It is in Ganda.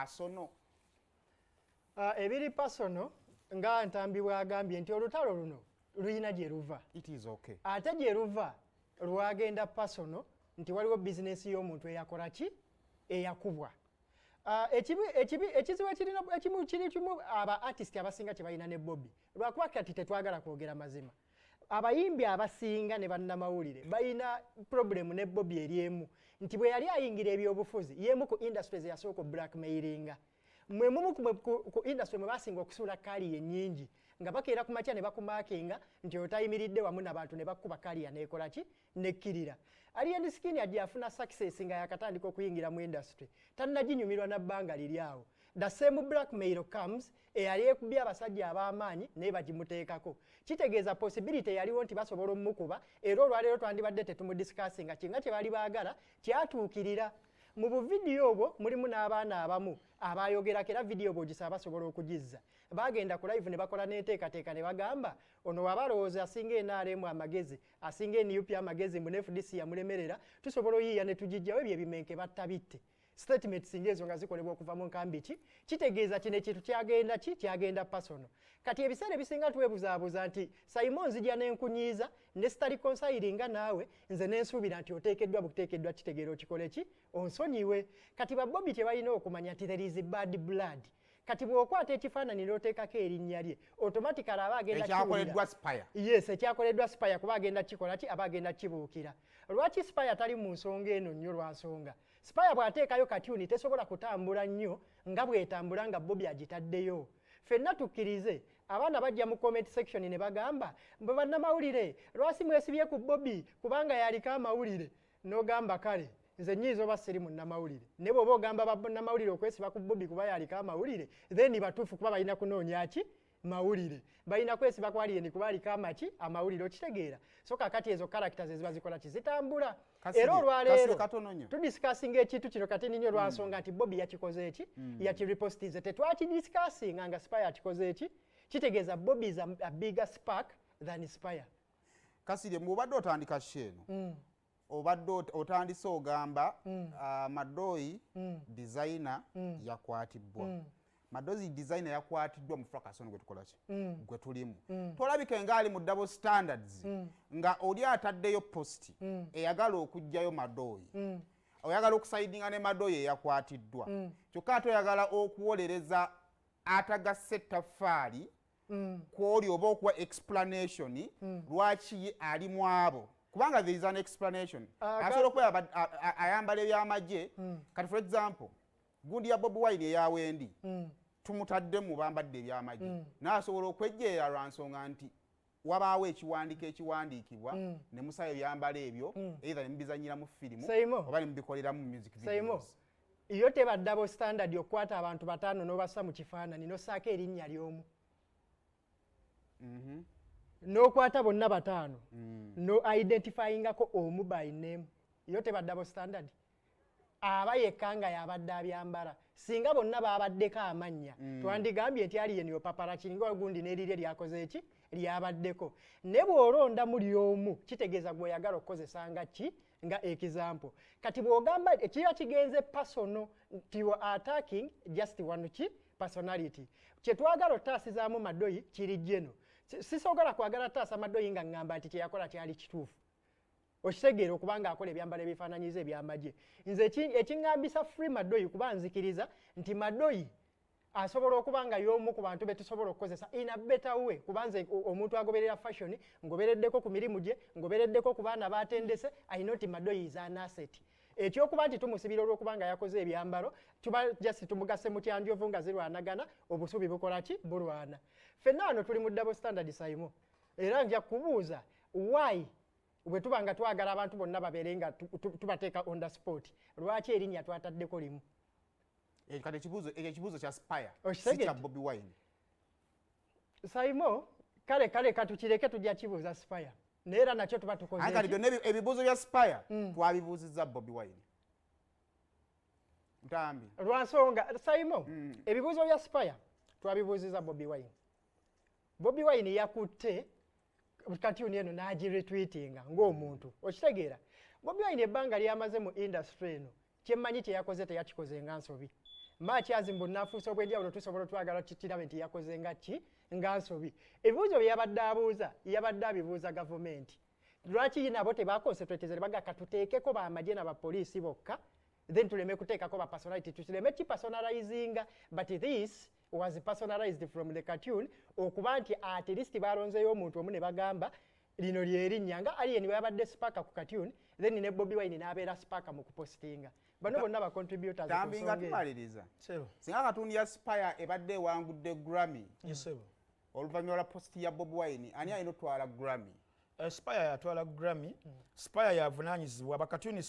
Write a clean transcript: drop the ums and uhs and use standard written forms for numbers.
personal? Ebiri personal nga Ntambi bwagambye nti olutalo luno luyina gye luva. It is okay. Ate gye luva lwagenda personal nti waliwo business y'omuntu eyakola ki eyakubwa. Ekizibu ekirimu aba artist abasinga kye balina ne Bobby lwakuba kati tetwagala kwogera mazima. Abayimbi abasinga ne bannamawulire balina problem ne Bobby eriemu nti bwe yali ayingira ebyobufuzi yemu ku industries yasooka blackmailinga. Mwe mumu ku industry mwe basinga okusula kali ennyingi nga bakeera ku makya ne bakumakinga nti otayimiridde wamu n'abantu ne bakuba kali yanekola ki nekkirira. Alien Skin ajja afuna success nga yakatandika okuyingira mu industry tannaginyumirwa na bbanga liri awo. The same blackmail comes eyali ekubye abasajja ab'amaanyi naye bagimuteekako. Kitegeeza possibility yaliwo nti basobola omukuba era olwaleero twandibadde tetumudiscussinga kinga kye bali baagala kyatuukirira. Mu buvidiyo obwo mulimu n'abaana abamu abayogerako era vidiyo bw'ogisaba basobola okugizza. Bagenda ku live ne bakola n'enteekateeka ne bagamba ono wabalowooza asinga NRM amagezi asinga NUP amagezi mu FDC yamulemerera tusobola oyiiya ne tugijjawo ebyo ebimenke battabitte. Statement singa ezo nga zikolebwa okuva mu nkambi ki kitegeeza kino ekintu kyagenda personal. Kati ebiseera ebisinga twebuzaabuza nti Simon nzija n'enkunyiiza ne sitali konsayiringa naawe nze n'ensuubira nti oteekeddwa buteekeddwa kitegeera okikole ki onsonyiwe. Kati ba Bobby kye balina okumanya nti there is bad blood. Kati bw'okwata ekifaananyi n'oteekako erinnya lye automatically aba agenda ekyakoleddwa Spire. Yes, ekyakoleddwa Spire kuba agenda kikola ki aba agenda kibuukira. Lwaki Spire tali mu nsonga eno nnyo lwa nsonga Spire bw'ateekayo katyuni tesobola kutambula nnyo nga bw'etambula nga Bobby agitaddeyo. Ffenna tukkirize abaana bajja mu comment section ne bagamba mbe bannamawulire lwasi mwesibye ku Bobby kubanga yaliko amawulire n'ogamba kale nze nyiizo basiri mu nnamawulire ne bw'oba ogamba bannamawulire okwesiba ku Bobby kuba yaliko amawulire then batuufu kuba balina kunoonya ki mawulire balina kwesiba ku Alien kuba aliko amawulire okitegeera. So kakati ezo characters eziba zikola kizitambula era olwaleero tudiscussinga ekintu kino kati nnyo lwa nsonga nti Bobby yakikoze eki yakiripostize tetwakidiscussinga nga Spire akikoze eki kitegeeza Bobby is a bigger spark than Spire. Kasirye mubadde otandika kino obadde otandise ogamba Madoyi designer yakwatibwa. Madoyi designer yakwatiddwa mu fracas gwe tukola ki gwe tulimu tolabike nga ali mu double standards nga oli ataddeyo post eyagala okujjayo Madoyi oyagala okusaidinga ne Madoyi eyakwatiddwa kyokka toyagala okuwolereza atagasse ettaffaali kwoli oba okuwa explanation lwaki ali mu abo kubanga there is an explanation asobola okuba ayambala ebyamagye kati for example gundi ya Bobiwine eyawendi tumutadde mu bambadde ebyamagye n'asobola okwejjeera lwa nsonga nti wabaawo ekiwandiikibwa ne musaba ebyambala ebyo either ne mubizanyira mu firimu oba ne mubikolera mu music videos. Iyo teba double standard yokwata abantu batano n'obassa mu kifaananyi n'ossaako erinnya ly'omu n'okwata bonna bataano no identifyingako omu by name. Iyo teba double standard aba yekanga yabadde abyambala singa bonna babaddeko amannya twandigambye nti Alien yo paparazzi nga ogundi n'erirye lyakoze eki lyabaddeko ne bw'olonda muli omu kitegeeza gw'oyagala okukozesa nga example. Kati bw'ogamba ekiba kigenze personal nti you are attacking just one personality kyetwagala otaasizaamu Madoyi kiri jeno sisobola kwagala taasa Madoyi nga ngamba nti kyeyakola kyali kituufu okitegeera okubanga akola ebyambalo ebifaananyiza ebyamagye. Nze ekingambisa free Madoyi kuba nzikiriza nti Madoyi asobola okuba nga y'omu ku bantu be tusobola okukozesa in a better way kuba nze omuntu agoberera fashion ngobereddeko ku mirimu gye ngobereddeko ku baana batendese I know nti Madoyi is an asset. Ekyokuba nti tumusibira olw'okuba nga yakoze ebyambalo tuba just tumugase mu kyanjovu nga zirwanagana obusubi bukola ki bulwana. Ffenna wano tuli mu double standard Simon era nja kubuuza why bwe tuba nga twagala abantu bonna babeere nga tubateeka on the spot lwaki erinnya twataddeko limu. Kati ekibuuzo kya Spire si kya Bobiwine. Simon kale katukireke tujja kibuuza Spire neera nakyo tuba tukoze kati byonna ebibuuzo bya Spire twabibuuzizza Bobiwine ntambi lwa nsonga Simon ebibuuzo bya Spire twabibuuzizza Bobiwine. Bobiwine yakutte kati eno n'agiretweetinga ng'omuntu okitegeera. Bobiwine ebbanga lyamaze mu industry eno kyemmanyi kye yakoze teyakikoze nga Ensobi Machi azimbu nafuusa obwenjawulo tusobola twagala tukirabe nti yakoze nga ki nga Nsobi. Ebibuuzo bye yabadde abuuza yabadde abibuuza gavumenti. Lwaki nabo tebakonsentrate baga katuteekeko bamagye n'abapoliisi bokka then tuleme kuteekako ba personality tuleme ki personalizinga but this was personalized from the cartoon okuba nti at least balonzeyo omuntu omu ne bagamba lino lyerinnya nga Allan bwe yabadde sparka ku cartoon then ne Bobiwine n'abeera sparka mu kupostinga bano bonna ba contributors tambinga tumaliriza singa katuuni ya Spire ebadde ewangudde Grammy oluvannyuma lwa posti ya Bobiwine ani alina otwala Grammy Spire yatwala Grammy Spire yavunaanyizibwa bakatuni